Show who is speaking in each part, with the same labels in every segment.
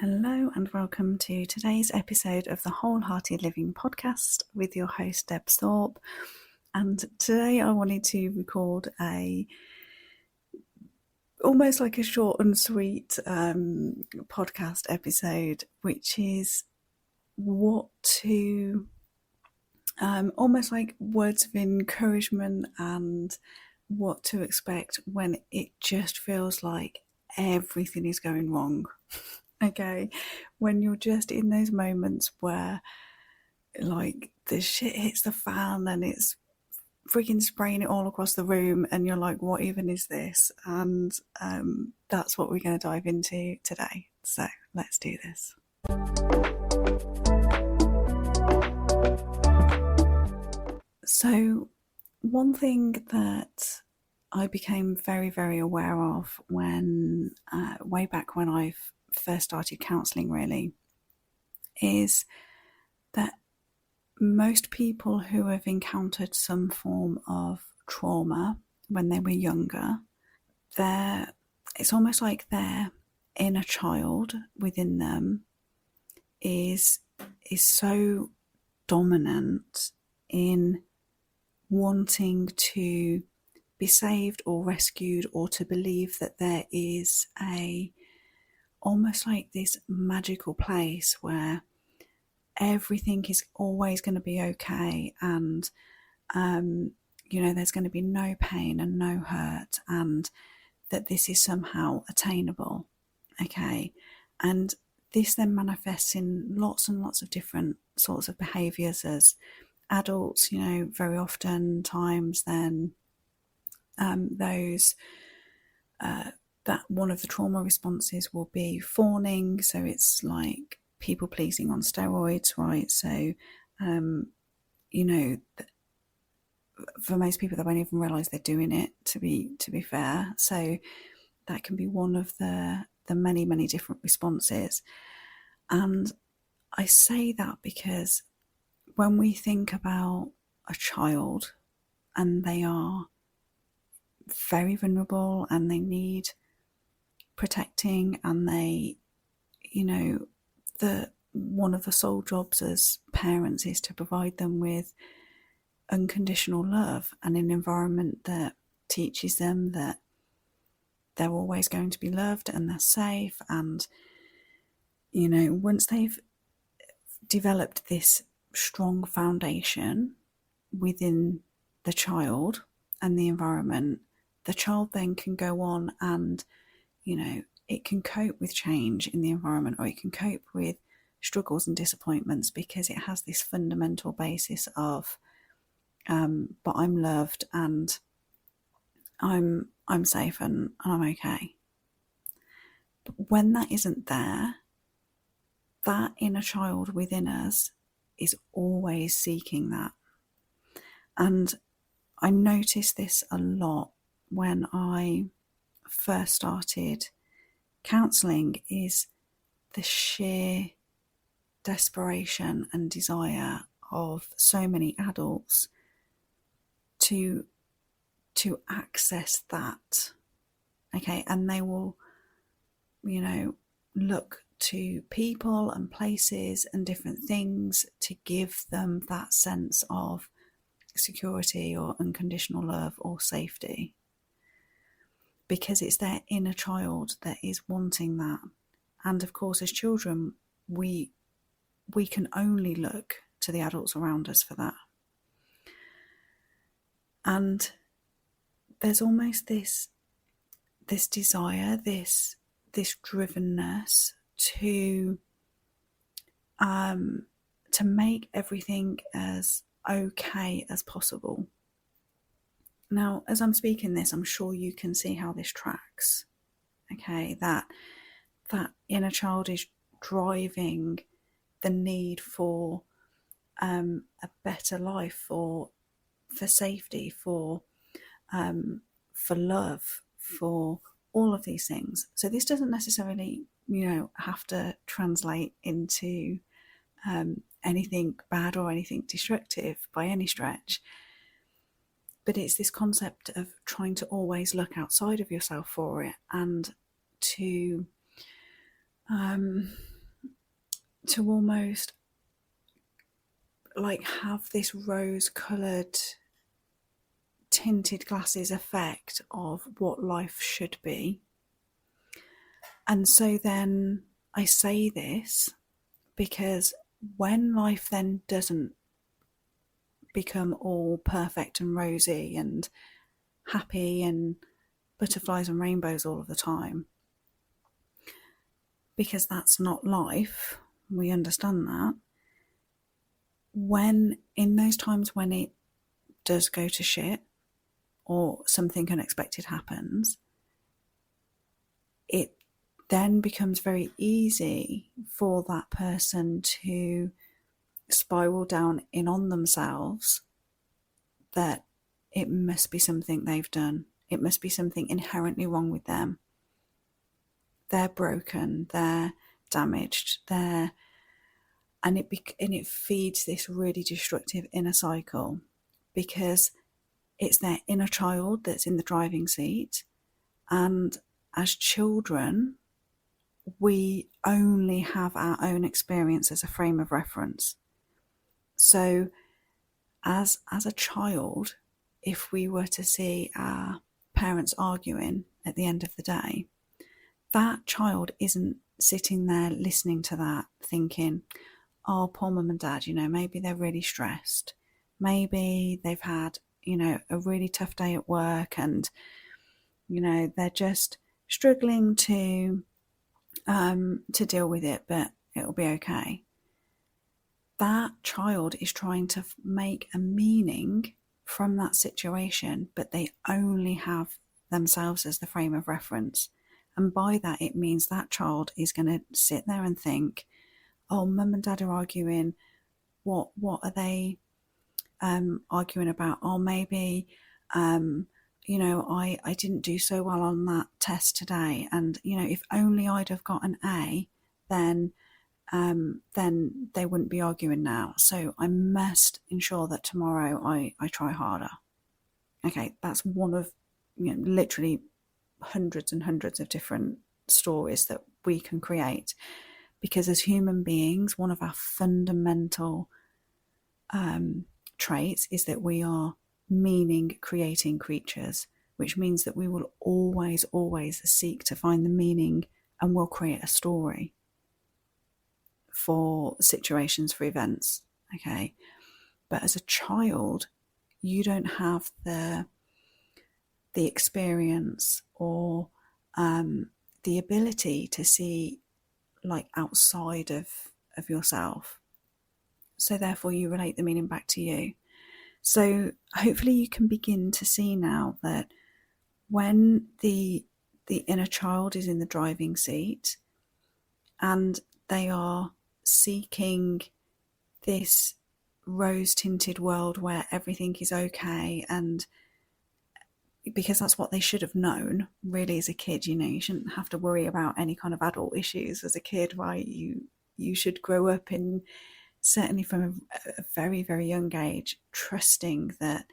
Speaker 1: Hello and welcome to today's episode of the WholeHearted Living podcast with your host Debs Thorpe. And today I wanted to record almost like a short and sweet podcast episode, which is what to almost like words of encouragement and what to expect when it just feels like everything is going wrong. Okay, when you're just in those moments where like the shit hits the fan and it's freaking spraying it all across the room and you're like, what even is this? And that's what we're going to dive into today. So let's do this. So one thing that I became very, very aware of when way back when I first started counselling really is that most people who have encountered some form of trauma when they were younger, it's almost like their inner child within them is so dominant in wanting to be saved or rescued, or to believe that there is almost like this magical place where everything is always going to be okay, and there's going to be no pain and no hurt, and that this is somehow attainable. Okay, and this then manifests in lots and lots of different sorts of behaviours as adults. Very often times then that one of the trauma responses will be fawning, so it's like people pleasing on steroids, right? So for most people they won't even realise they're doing it, to be fair. So that can be one of the many different responses. And I say that because when we think about a child and they are very vulnerable and they need protecting, and they, one of the sole jobs as parents is to provide them with unconditional love and an environment that teaches them that they're always going to be loved and they're safe. And once they've developed this strong foundation within the child and the environment, the child then can go on and it can cope with change in the environment, or it can cope with struggles and disappointments, because it has this fundamental basis of but I'm loved and I'm safe and I'm okay. But when that isn't there, that inner child within us is always seeking that. And I noticed this a lot when I first started counselling, is the sheer desperation and desire of so many adults to access that. Okay, and they will look to people and places and different things to give them that sense of security or unconditional love or safety, because it's their inner child that is wanting that. And of course, as children, we can only look to the adults around us for that. And there's almost this desire, this drivenness to make everything as okay as possible. Now, as I'm speaking this, I'm sure you can see how this tracks. Okay, that inner child is driving the need for a better life, for safety, for love, for all of these things. So this doesn't necessarily, have to translate into anything bad or anything destructive by any stretch. But it's this concept of trying to always look outside of yourself for it, and to to almost like have this rose-coloured tinted glasses effect of what life should be. And so then I say this because when life then doesn't become all perfect and rosy and happy and butterflies and rainbows all of the time, because that's not life, we understand that. When in those times when it does go to shit or something unexpected happens, it then becomes very easy for that person to spiral down in on themselves, that it must be something they've done. It must be something inherently wrong with them. They're broken, they're damaged, and it feeds this really destructive inner cycle, because it's their inner child that's in the driving seat. And as children, we only have our own experience as a frame of reference. So as a child, if we were to see our parents arguing at the end of the day, that child isn't sitting there listening to that thinking, oh, poor mum and dad, maybe they're really stressed. Maybe they've had, a really tough day at work and, they're just struggling to deal with it, but it'll be okay. That child is trying to make a meaning from that situation, but they only have themselves as the frame of reference. And by that, it means that child is going to sit there and think, oh, mum and dad are arguing. What are they arguing about? Oh, maybe, I didn't do so well on that test today. And, if only I'd have got an A, then they wouldn't be arguing now. So I must ensure that tomorrow I try harder. Okay, that's one of literally hundreds and hundreds of different stories that we can create, because as human beings, one of our fundamental traits is that we are meaning creating creatures, which means that we will always seek to find the meaning, and we'll create a story for situations, for events. Okay, but as a child, you don't have the experience or the ability to see like outside of yourself. So therefore you relate the meaning back to you. So hopefully you can begin to see now that when the inner child is in the driving seat and they are seeking this rose-tinted world where everything is okay, and because that's what they should have known really as a kid, you shouldn't have to worry about any kind of adult issues as a kid, right? You should grow up in, certainly from a very, very young age, trusting that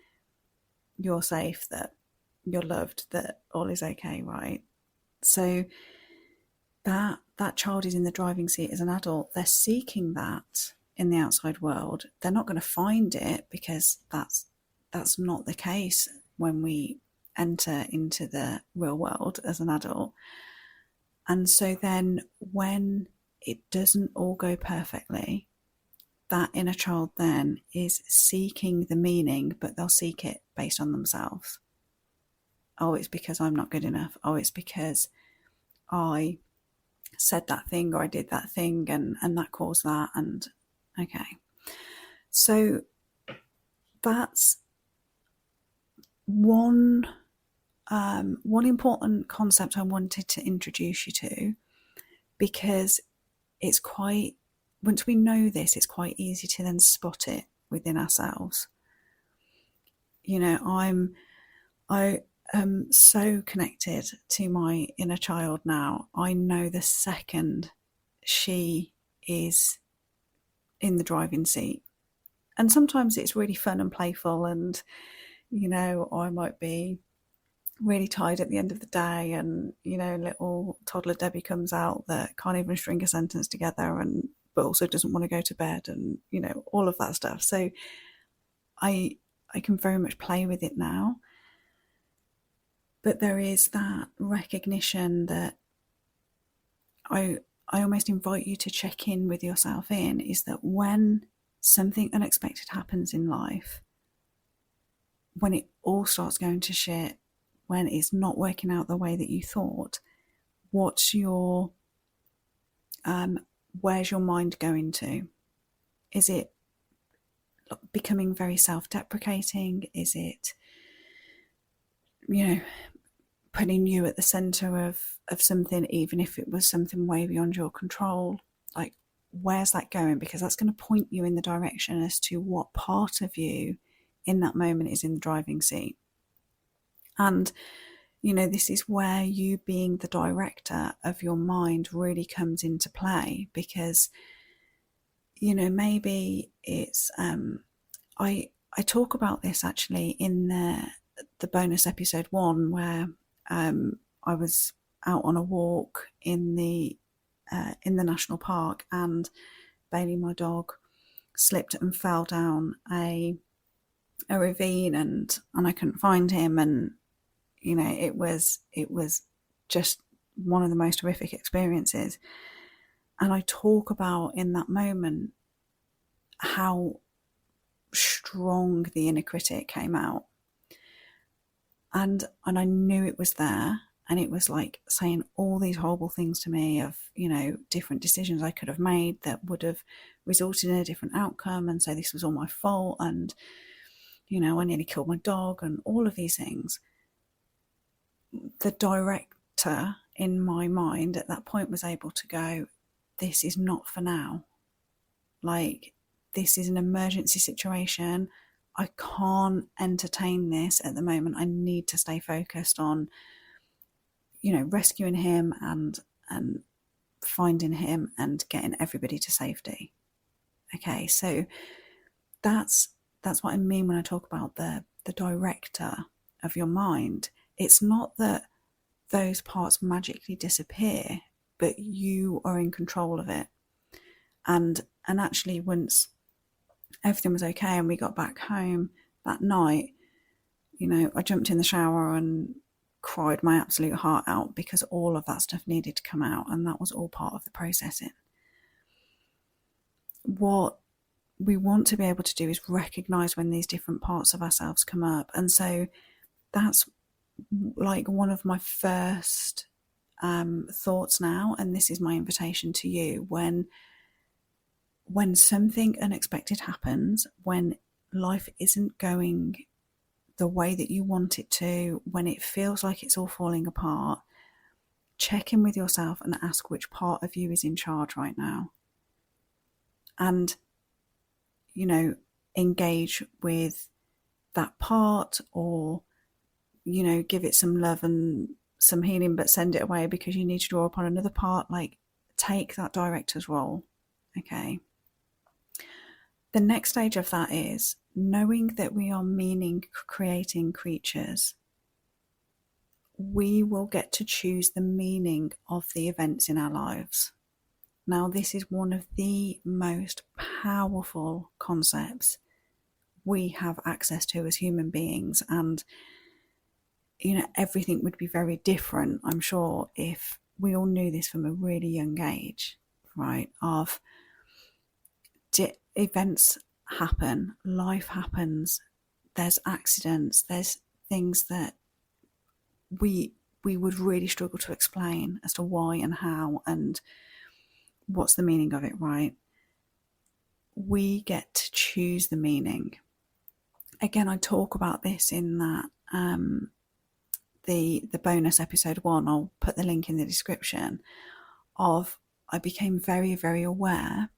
Speaker 1: you're safe, that you're loved, that all is okay, right? So that child is in the driving seat as an adult. They're seeking that in the outside world. They're not going to find it, because that's not the case when we enter into the real world as an adult. And so then when it doesn't all go perfectly, that inner child then is seeking the meaning, but they'll seek it based on themselves. Oh, it's because I'm not good enough. Oh, it's because I said that thing or I did that thing and that caused that. And okay, so that's one important concept I wanted to introduce you to, because it's quite, once we know this, it's quite easy to then spot it within ourselves. I am so connected to my inner child now. I know the second she is in the driving seat. And sometimes it's really fun and playful, and I might be really tired at the end of the day, and little toddler Debbie comes out that can't even string a sentence together, and but also doesn't want to go to bed, and all of that stuff. So I can very much play with it now, but there is that recognition that I almost invite you to check in with yourself in, is that when something unexpected happens in life, when it all starts going to shit, when it's not working out the way that you thought, what's your where's your mind going to? Is it becoming very self-deprecating? Is it putting you at the center of something, even if it was something way beyond your control? Like, where's that going? Because that's going to point you in the direction as to what part of you in that moment is in the driving seat. And this is where you being the director of your mind really comes into play, because maybe it's I talk about this actually in the bonus episode 1, where I was out on a walk in the national park, and Bailey, my dog, slipped and fell down a ravine, and I couldn't find him, and it was just one of the most horrific experiences. And I talk about in that moment how strong the inner critic came out, and I knew it was there, and it was like saying all these horrible things to me of different decisions I could have made that would have resulted in a different outcome, and so this was all my fault, and I nearly killed my dog, and all of these things. The director in my mind at that point was able to go, this is not for now. Like, this is an emergency situation. I can't entertain this at the moment. I need to stay focused on, rescuing him and finding him and getting everybody to safety. Okay, so that's what I mean when I talk about the director of your mind. It's not that those parts magically disappear, but you are in control of it. And actually, once everything was okay and we got back home that night, I jumped in the shower and cried my absolute heart out, because all of that stuff needed to come out, and that was all part of the processing. What we want to be able to do is recognize when these different parts of ourselves come up. And so that's like one of my first thoughts now, and this is my invitation to you. When something unexpected happens, when life isn't going the way that you want it to, when it feels like it's all falling apart, check in with yourself and ask which part of you is in charge right now. And engage with that part, or give it some love and some healing, but send it away because you need to draw upon another part. Like, take that director's role. Okay. The next stage of that is knowing that we are meaning creating creatures. We will get to choose the meaning of the events in our lives. Now, this is one of the most powerful concepts we have access to as human beings. And everything would be very different, I'm sure, if we all knew this from a really young age, right? Of events happen, life happens, there's accidents, there's things that we would really struggle to explain as to why and how and what's the meaning of it, right? We get to choose the meaning. Again, I talk about this in that the bonus episode 1, I'll put the link in the description, of I became very, very aware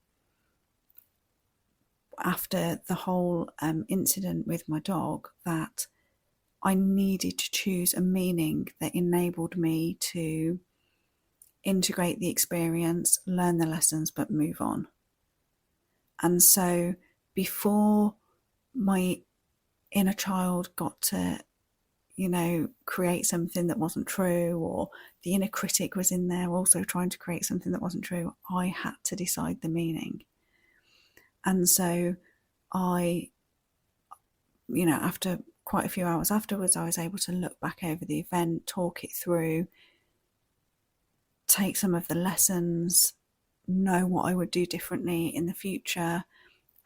Speaker 1: after the whole incident with my dog that I needed to choose a meaning that enabled me to integrate the experience, learn the lessons, but move on. And so before my inner child got to, create something that wasn't true, or the inner critic was in there also trying to create something that wasn't true. I had to decide the meaning. And so after quite a few hours afterwards, I was able to look back over the event, talk it through, take some of the lessons, know what I would do differently in the future,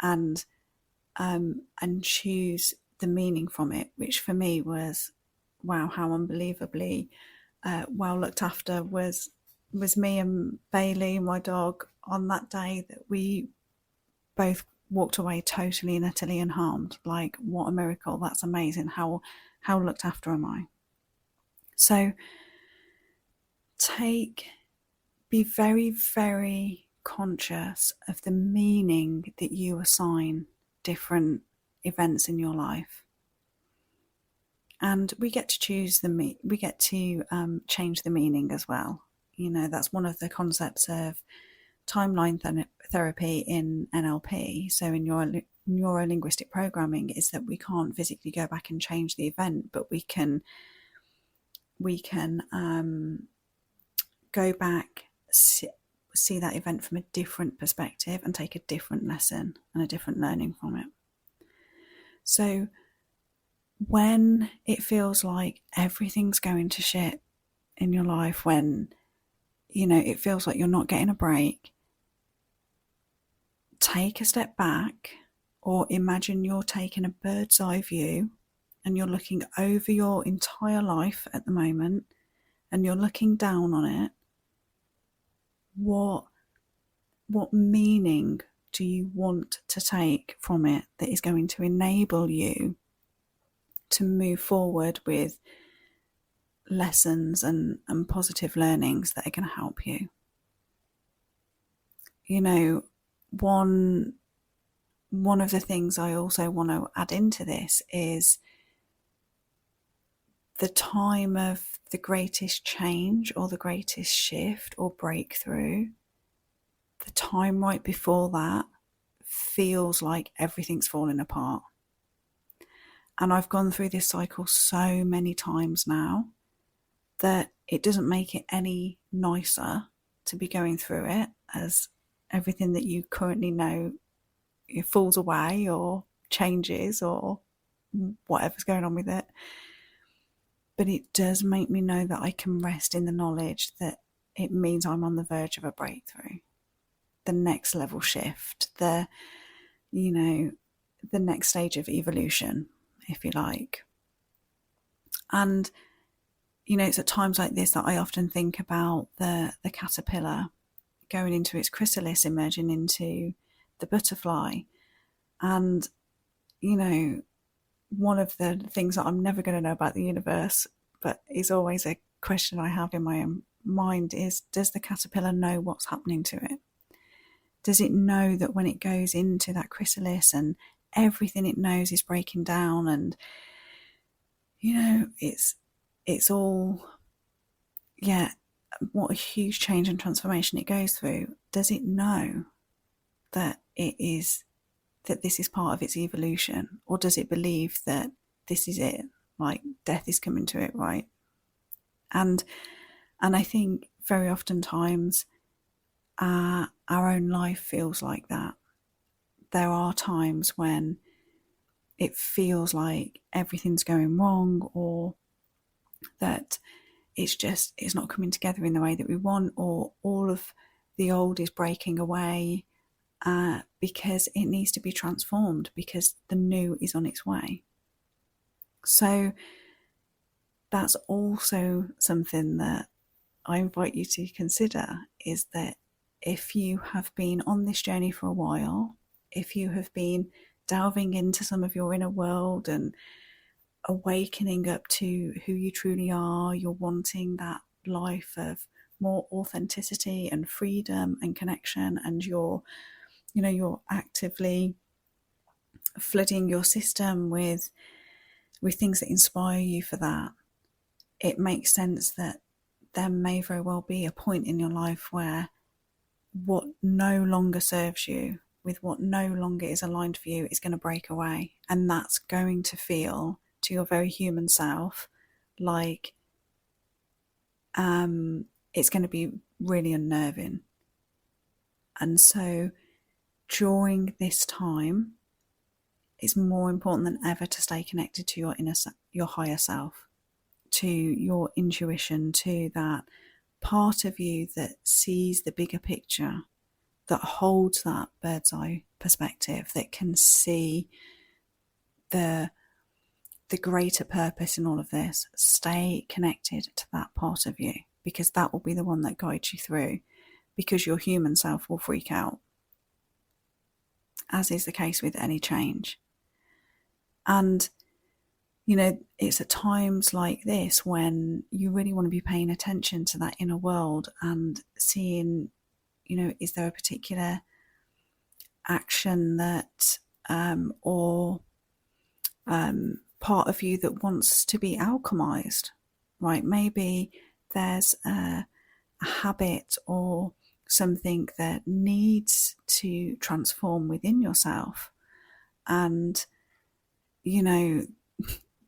Speaker 1: and choose the meaning from it, which for me was, wow, how unbelievably well looked after was me and Bailey, my dog, on that day, that we both walked away totally and utterly unharmed. Like, what a miracle. That's amazing. How looked after am I? So be very, very conscious of the meaning that you assign different events in your life. And we get to choose we get to change the meaning as well. That's one of the concepts of timeline therapy in NLP. So in your neuro-linguistic programming, is that we can't physically go back and change the event, but we can go back, see that event from a different perspective, and take a different lesson and a different learning from it. So when it feels like everything's going to shit in your life, when it feels like you're not getting a break, take a step back, or imagine you're taking a bird's eye view and you're looking over your entire life at the moment, and you're looking down on it. What meaning do you want to take from it that is going to enable you to move forward with lessons and positive learnings that are going to help you? One of the things I also want to add into this is the time of the greatest change or the greatest shift or breakthrough. The time right before that feels like everything's falling apart. And I've gone through this cycle so many times now that it doesn't make it any nicer to be going through it, as everything that you currently know, it falls away or changes or whatever's going on with it. But it does make me know that I can rest in the knowledge that it means I'm on the verge of a breakthrough, the next level shift, the next stage of evolution, if you like. And it's at times like this that I often think about the caterpillar going into its chrysalis, emerging into the butterfly. And one of the things that I'm never going to know about the universe, but is always a question I have in my own mind, is, does the caterpillar know what's happening to it? Does it know that when it goes into that chrysalis and everything it knows is breaking down, and it's all, what a huge change and transformation it goes through? Does it know that this is part of its evolution? Or does it believe that this is it, like death is coming to it, right? And I think very oftentimes our own life feels like that. There are times when it feels like everything's going wrong, or that it's not coming together in the way that we want, or all of the old is breaking away, because it needs to be transformed, because the new is on its way. So that's also something that I invite you to consider, is that if you have been on this journey for a while, if you have been delving into some of your inner world and awakening up to who you truly are, you're wanting that life of more authenticity and freedom and connection, and you're actively flooding your system with things that inspire you for that, it makes sense that there may very well be a point in your life where what no longer serves you, with what no longer is aligned for you, is going to break away. And that's going to feel, to your very human self, like it's going to be really unnerving. And so during this time, it's more important than ever to stay connected to your higher self, to your intuition, to that part of you that sees the bigger picture, that holds that bird's eye perspective, that can see the greater purpose in all of this. Stay connected to that part of you, because that will be the one that guides you through, because your human self will freak out, as is the case with any change. And it's at times like this when you really want to be paying attention to that inner world and seeing, is there a particular action that or part of you that wants to be alchemized, right? Maybe there's a habit or something that needs to transform within yourself. And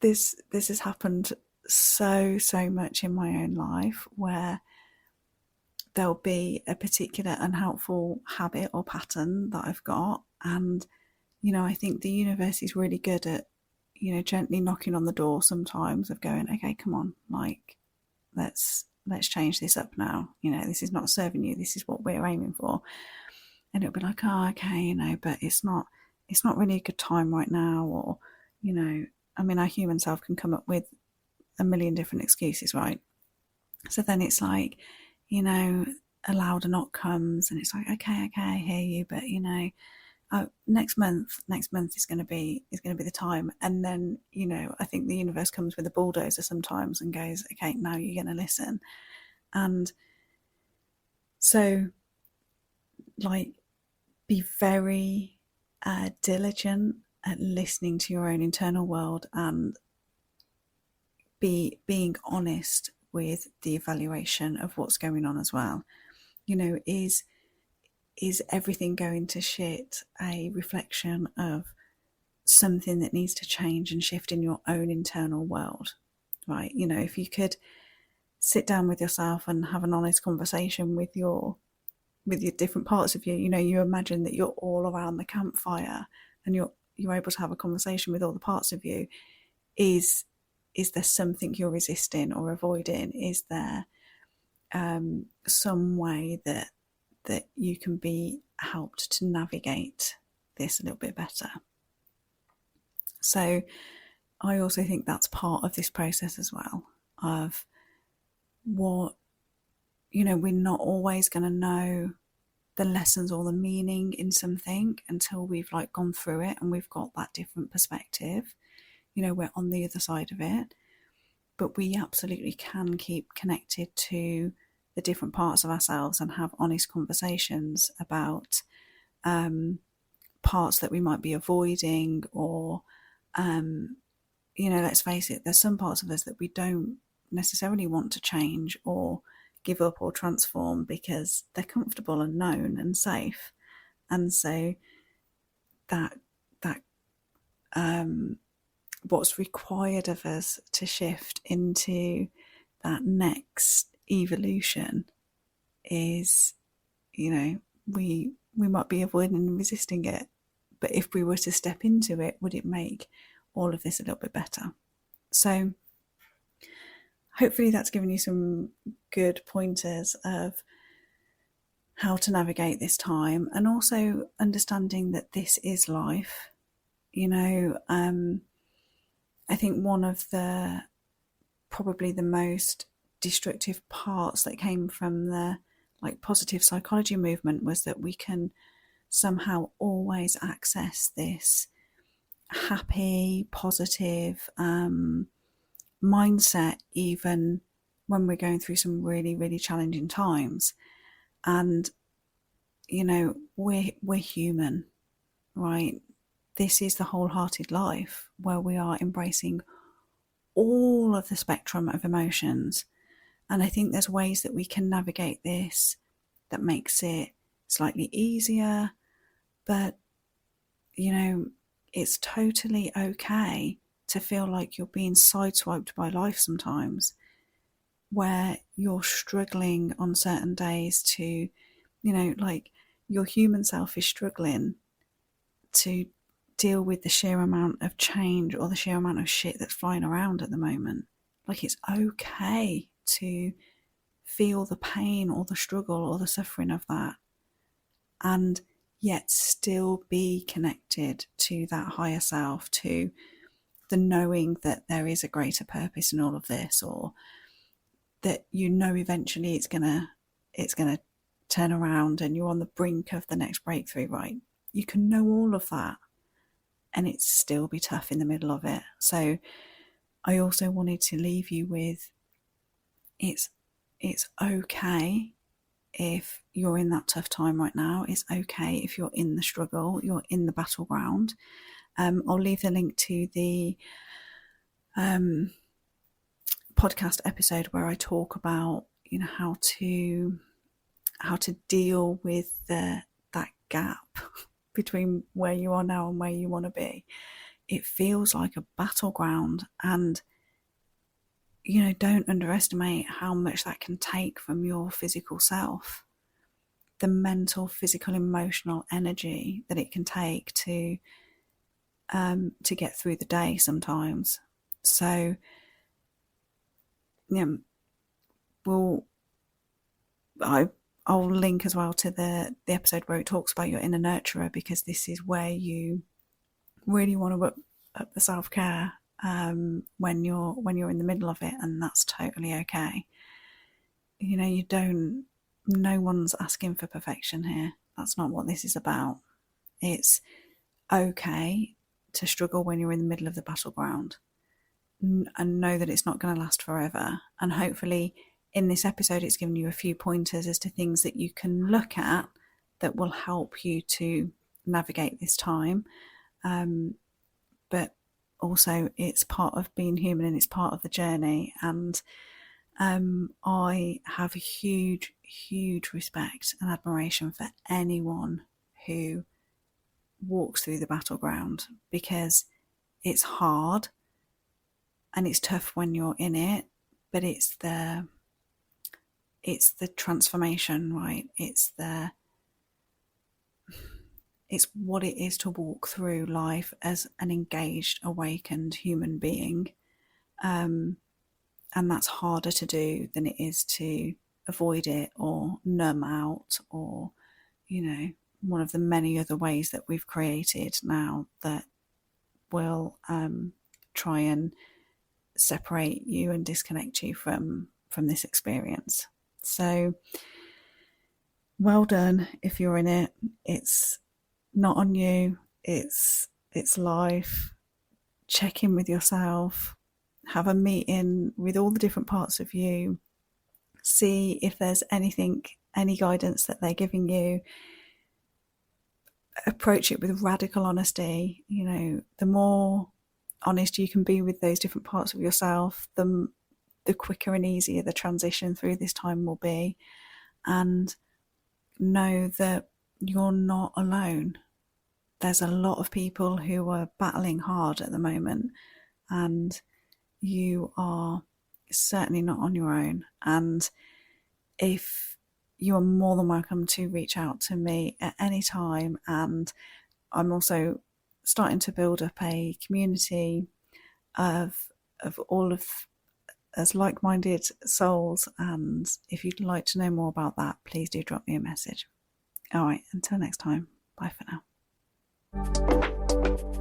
Speaker 1: this has happened so much in my own life, where there'll be a particular unhelpful habit or pattern that I've got, and I think the universe is really good at gently knocking on the door sometimes, of going, okay, come on, like let's change this up now. This is not serving you, this is what we're aiming for. And it'll be like, oh, okay, but it's not really a good time right now. Or our human self can come up with a million different excuses, right? So then it's like, a louder knock comes, and it's like, okay, I hear you, but next month is going to be the time. And then I think the universe comes with a bulldozer sometimes and goes, okay, now you're going to listen. And so, like, be very diligent at listening to your own internal world, and being honest with the evaluation of what's going on as well. Is everything going to shit a reflection of something that needs to change and shift in your own internal world, right? If you could sit down with yourself and have an honest conversation with your different parts of you, you imagine that you're all around the campfire and you're able to have a conversation with all the parts of you. Is there something you're resisting or avoiding? Is there some way that you can be helped to navigate this a little bit better? So I also think that's part of this process as well, of what, we're not always going to know the lessons or the meaning in something until we've gone through it and we've got that different perspective. We're on the other side of it, but we absolutely can keep connected to the different parts of ourselves and have honest conversations about parts that we might be avoiding, or let's face it, there's some parts of us that we don't necessarily want to change or give up or transform because they're comfortable and known and safe. And so that what's required of us to shift into that next evolution is, we might be avoiding and resisting it, but if we were to step into it, would it make all of this a little bit better? So hopefully that's given you some good pointers of how to navigate this time, and also understanding that this is life. I think one of probably the most destructive parts that came from the positive psychology movement was that we can somehow always access this happy, positive mindset even when we're going through some really, really challenging times. And we're human, right? This is the wholehearted life, where we are embracing all of the spectrum of emotions. And I think there's ways that we can navigate this that makes it slightly easier, but it's totally okay to feel like you're being sideswiped by life sometimes, where you're struggling on certain days to, like your human self is struggling to deal with the sheer amount of change or the sheer amount of shit that's flying around at the moment. Like, it's okay to feel the pain or the struggle or the suffering of that, and yet still be connected to that higher self, to the knowing that there is a greater purpose in all of this, or that eventually it's gonna turn around and you're on the brink of the next breakthrough, right? You can know all of that and it still be tough in the middle of it. So I also wanted to leave you with, it's okay if you're in that tough time right now. It's okay if you're in the struggle, you're in the battleground. I'll leave the link to the podcast episode where I talk about, how to deal with that gap between where you are now and where you want to be. It feels like a battleground, and don't underestimate how much that can take from your physical self, the mental, physical, emotional energy that it can take to get through the day sometimes. So I'll link as well to the episode where it talks about your inner nurturer, because this is where you really want to up the self-care when you're in the middle of it, and that's totally okay. No one's asking for perfection here. That's not what this is about. It's okay to struggle when you're in the middle of the battleground, and know that it's not going to last forever. And hopefully in this episode it's given you a few pointers as to things that you can look at that will help you to navigate this time. But also it's part of being human and it's part of the journey. And I have a huge, huge respect and admiration for anyone who walks through the battleground, because it's hard and it's tough when you're in it, but it's the transformation, right? It's what it is to walk through life as an engaged, awakened human being. And that's harder to do than it is to avoid it or numb out, or, one of the many other ways that we've created now that will try and separate you and disconnect you from this experience. So well done if you're in it. It's not on you, it's life. Check in with yourself, have a meeting with all the different parts of you, see if there's any guidance that they're giving you. Approach it with radical honesty. The more honest you can be with those different parts of yourself, the quicker and easier the transition through this time will be. And know that you're not alone. There's a lot of people who are battling hard at the moment, and you are certainly not on your own. And if you are more than welcome to reach out to me at any time. And I'm also starting to build up a community of all of as like-minded souls, and if you'd like to know more about that, please do drop me a message. All right, until next time, bye for now.